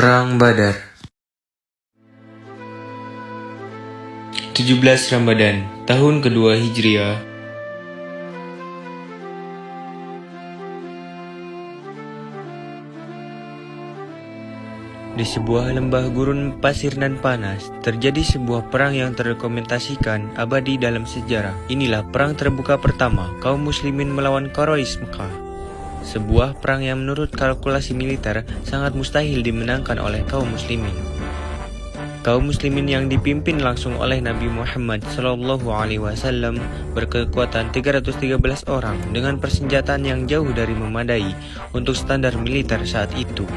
Perang Badar 17 Ramadan, tahun kedua Hijriah. Di sebuah lembah gurun pasir nan panas, terjadi sebuah perang yang terdokumentasikan abadi dalam sejarah. Inilah perang terbuka pertama kaum muslimin melawan Quraisy Mekah. Sebuah perang yang menurut kalkulasi militer sangat mustahil dimenangkan oleh kaum muslimin. Kaum muslimin yang dipimpin langsung oleh Nabi Muhammad SAW berkekuatan 313 orang dengan persenjataan yang jauh dari memadai untuk standar militer saat itu.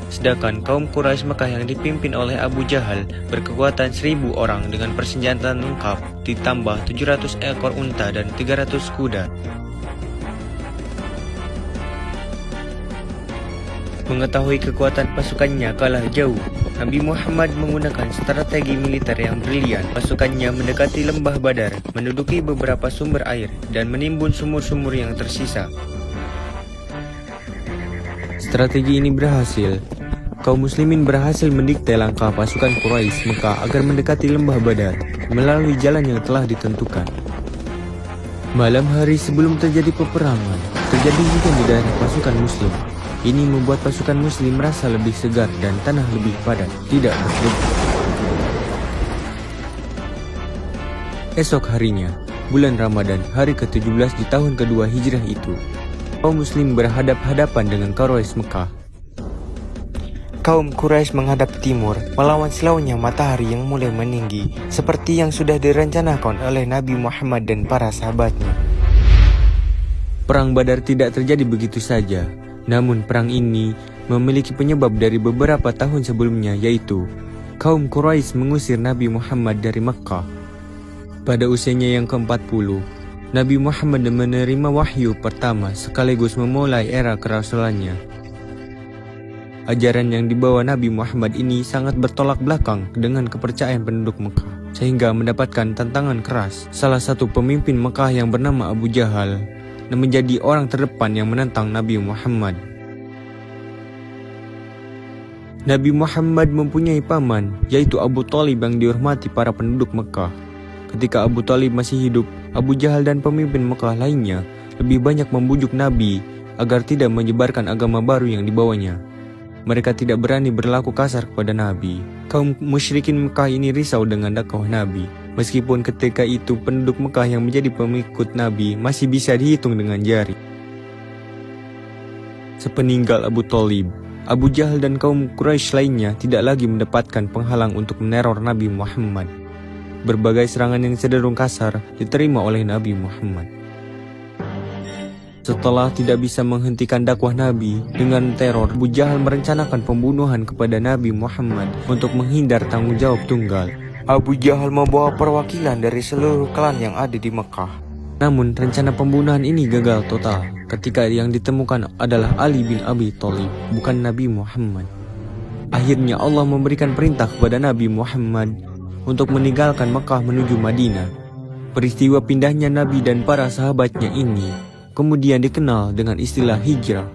Sedangkan kaum Quraisy Mekah yang dipimpin oleh Abu Jahal berkekuatan 1000 orang dengan persenjataan lengkap ditambah 700 ekor unta dan 300 kuda. Mengetahui kekuatan pasukannya kalah jauh, Nabi Muhammad menggunakan strategi militer yang brilian. Pasukannya mendekati lembah Badar, menduduki beberapa sumber air, dan menimbun sumur-sumur yang tersisa. Strategi ini berhasil. Kaum muslimin berhasil mendikte langkah pasukan Quraisy Mekah agar mendekati lembah Badar melalui jalan yang telah ditentukan. Malam hari sebelum terjadi peperangan, terjadi hujan di daerah pasukan muslim. Ini membuat pasukan muslim merasa lebih segar dan tanah lebih padat, tidak berdebu. Esok harinya, bulan Ramadan, hari ke-17 di tahun kedua Hijrah itu, kaum muslim berhadap-hadapan dengan Quraisy Mekah. Kaum Quraisy menghadap timur, melawan silaunya matahari yang mulai meninggi, seperti yang sudah direncanakan oleh Nabi Muhammad dan para sahabatnya. Perang Badar tidak terjadi begitu saja. Namun perang ini memiliki penyebab dari beberapa tahun sebelumnya, yaitu kaum Quraisy mengusir Nabi Muhammad dari Mekkah. Pada usianya yang ke-40, Nabi Muhammad menerima wahyu pertama sekaligus memulai era kerasulannya. Ajaran yang dibawa Nabi Muhammad ini sangat bertolak belakang dengan kepercayaan penduduk Mekkah, sehingga mendapatkan tantangan keras. Salah satu pemimpin Mekkah yang bernama Abu Jahal menjadi orang terdepan yang menentang Nabi Muhammad. Nabi Muhammad mempunyai paman, yaitu Abu Thalib yang dihormati para penduduk Mekkah. Ketika Abu Thalib masih hidup, Abu Jahal dan pemimpin Mekkah lainnya lebih banyak membujuk Nabi agar tidak menyebarkan agama baru yang dibawanya. Mereka tidak berani berlaku kasar kepada Nabi. Kaum musyrikin Mekkah ini risau dengan dakwah Nabi. Meskipun ketika itu penduduk Mekkah yang menjadi pengikut Nabi masih bisa dihitung dengan jari. Sepeninggal Abu Thalib, Abu Jahal dan kaum Quraisy lainnya tidak lagi mendapatkan penghalang untuk meneror Nabi Muhammad. Berbagai serangan yang cenderung kasar diterima oleh Nabi Muhammad. Setelah tidak bisa menghentikan dakwah Nabi dengan teror, Abu Jahal merencanakan pembunuhan kepada Nabi Muhammad untuk menghindar tanggung jawab tunggal. Abu Jahal membawa perwakilan dari seluruh klan yang ada di Mekkah. Namun rencana pembunuhan ini gagal total ketika yang ditemukan adalah Ali bin Abi Thalib, bukan Nabi Muhammad. Akhirnya Allah memberikan perintah kepada Nabi Muhammad untuk meninggalkan Mekkah menuju Madinah. Peristiwa pindahnya Nabi dan para sahabatnya ini kemudian dikenal dengan istilah hijrah.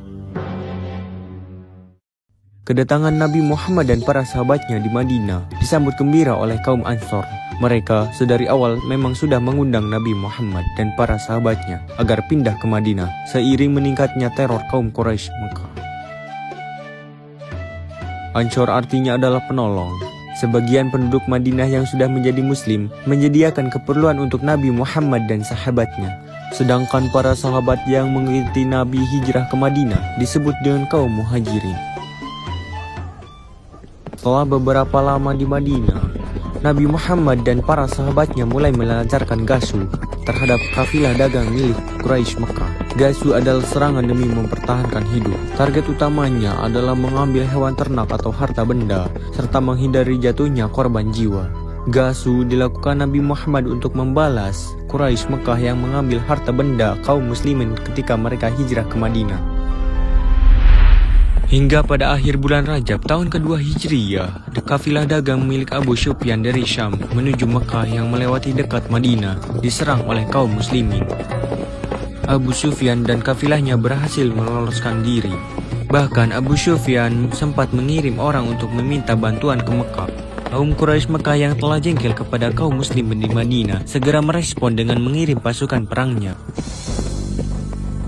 Kedatangan Nabi Muhammad dan para sahabatnya di Madinah disambut gembira oleh kaum Ansor. Mereka sedari awal memang sudah mengundang Nabi Muhammad dan para sahabatnya agar pindah ke Madinah seiring meningkatnya teror kaum Quraisy Mekah. Ansor artinya adalah penolong. Sebagian penduduk Madinah yang sudah menjadi muslim menyediakan keperluan untuk Nabi Muhammad dan sahabatnya. Sedangkan para sahabat yang mengikuti Nabi hijrah ke Madinah disebut dengan kaum muhajirin. Setelah beberapa lama di Madinah, Nabi Muhammad dan para sahabatnya mulai melancarkan gasu terhadap kafilah dagang milik Quraisy Mekah. Gasu adalah serangan demi mempertahankan hidup. Target utamanya adalah mengambil hewan ternak atau harta benda, serta menghindari jatuhnya korban jiwa. Gasu dilakukan Nabi Muhammad untuk membalas Quraisy Mekah yang mengambil harta benda kaum muslimin ketika mereka hijrah ke Madinah. Hingga pada akhir bulan Rajab tahun kedua Hijriyah, kafilah dagang milik Abu Sufyan dari Syam menuju Mekah yang melewati dekat Madinah diserang oleh kaum muslimin. Abu Sufyan dan kafilahnya berhasil meloloskan diri. Bahkan Abu Sufyan sempat mengirim orang untuk meminta bantuan ke Mekah. Kaum Quraisy Mekah yang telah jengkel kepada kaum muslimin di Madinah segera merespon dengan mengirim pasukan perangnya.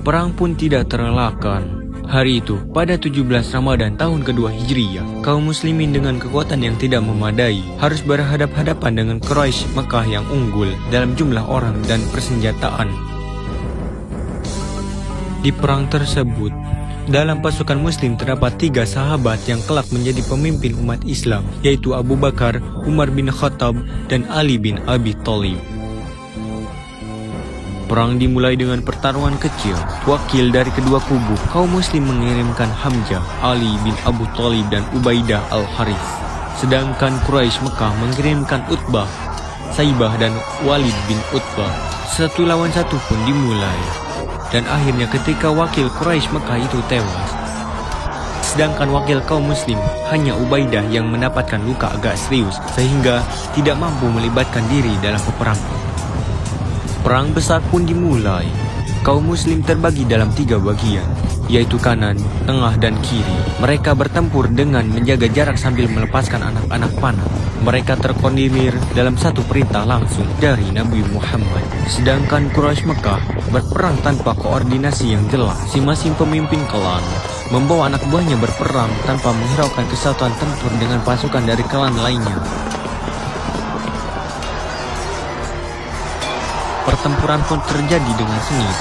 Perang pun tidak terelakkan. Hari itu, pada 17 Ramadan tahun kedua Hijriyah, kaum muslimin dengan kekuatan yang tidak memadai harus berhadap-hadapan dengan Quraisy Mekah yang unggul dalam jumlah orang dan persenjataan. Di perang tersebut, dalam pasukan muslim terdapat 3 sahabat yang kelak menjadi pemimpin umat Islam, yaitu Abu Bakar, Umar bin Khattab, dan Ali bin Abi Thalib. Perang dimulai dengan pertarungan kecil. Wakil dari kedua kubu, kaum muslim mengirimkan Hamzah, Ali bin Abu Thalib, dan Ubaidah al-Harith. Sedangkan Quraisy Mekah mengirimkan Utbah, Saibah, dan Walid bin Utbah. 1 lawan 1 pun dimulai. Dan akhirnya ketika wakil Quraisy Mekah itu tewas, sedangkan wakil kaum muslim hanya Ubaidah yang mendapatkan luka agak serius sehingga tidak mampu melibatkan diri dalam peperangan. Perang besar pun dimulai. Kaum muslim terbagi dalam 3 bagian, yaitu kanan, tengah, dan kiri. Mereka bertempur dengan menjaga jarak sambil melepaskan anak-anak panah. Mereka terkoordinir dalam satu perintah langsung dari Nabi Muhammad. Sedangkan Quraisy Mekah berperang tanpa koordinasi yang jelas. Masing-masing pemimpin klan membawa anak buahnya berperang tanpa menghiraukan kesatuan tempur dengan pasukan dari klan lainnya. Pertempuran pun terjadi dengan sengit.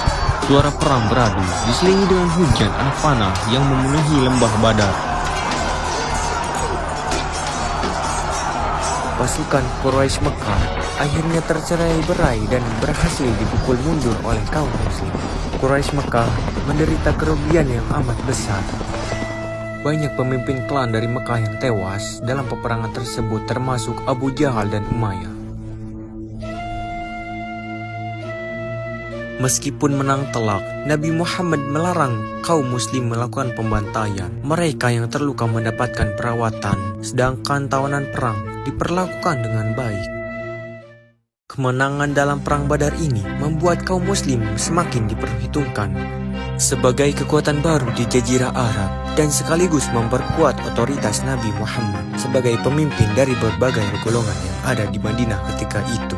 Suara perang beradu diselingi dengan hujan anak panah yang memenuhi lembah Badar. Pasukan Quraisy Mekah akhirnya tercerai-berai dan berhasil dipukul mundur oleh kaum muslim. Quraisy Mekah menderita kerugian yang amat besar. Banyak pemimpin klan dari Mekah yang tewas dalam peperangan tersebut, termasuk Abu Jahal dan Umayyah. Meskipun menang telak, Nabi Muhammad melarang kaum muslim melakukan pembantaian. Mereka yang terluka mendapatkan perawatan, sedangkan tawanan perang diperlakukan dengan baik. Kemenangan dalam perang Badar ini membuat kaum muslim semakin diperhitungkan sebagai kekuatan baru di Jazirah Arab dan sekaligus memperkuat otoritas Nabi Muhammad sebagai pemimpin dari berbagai golongan yang ada di Madinah ketika itu.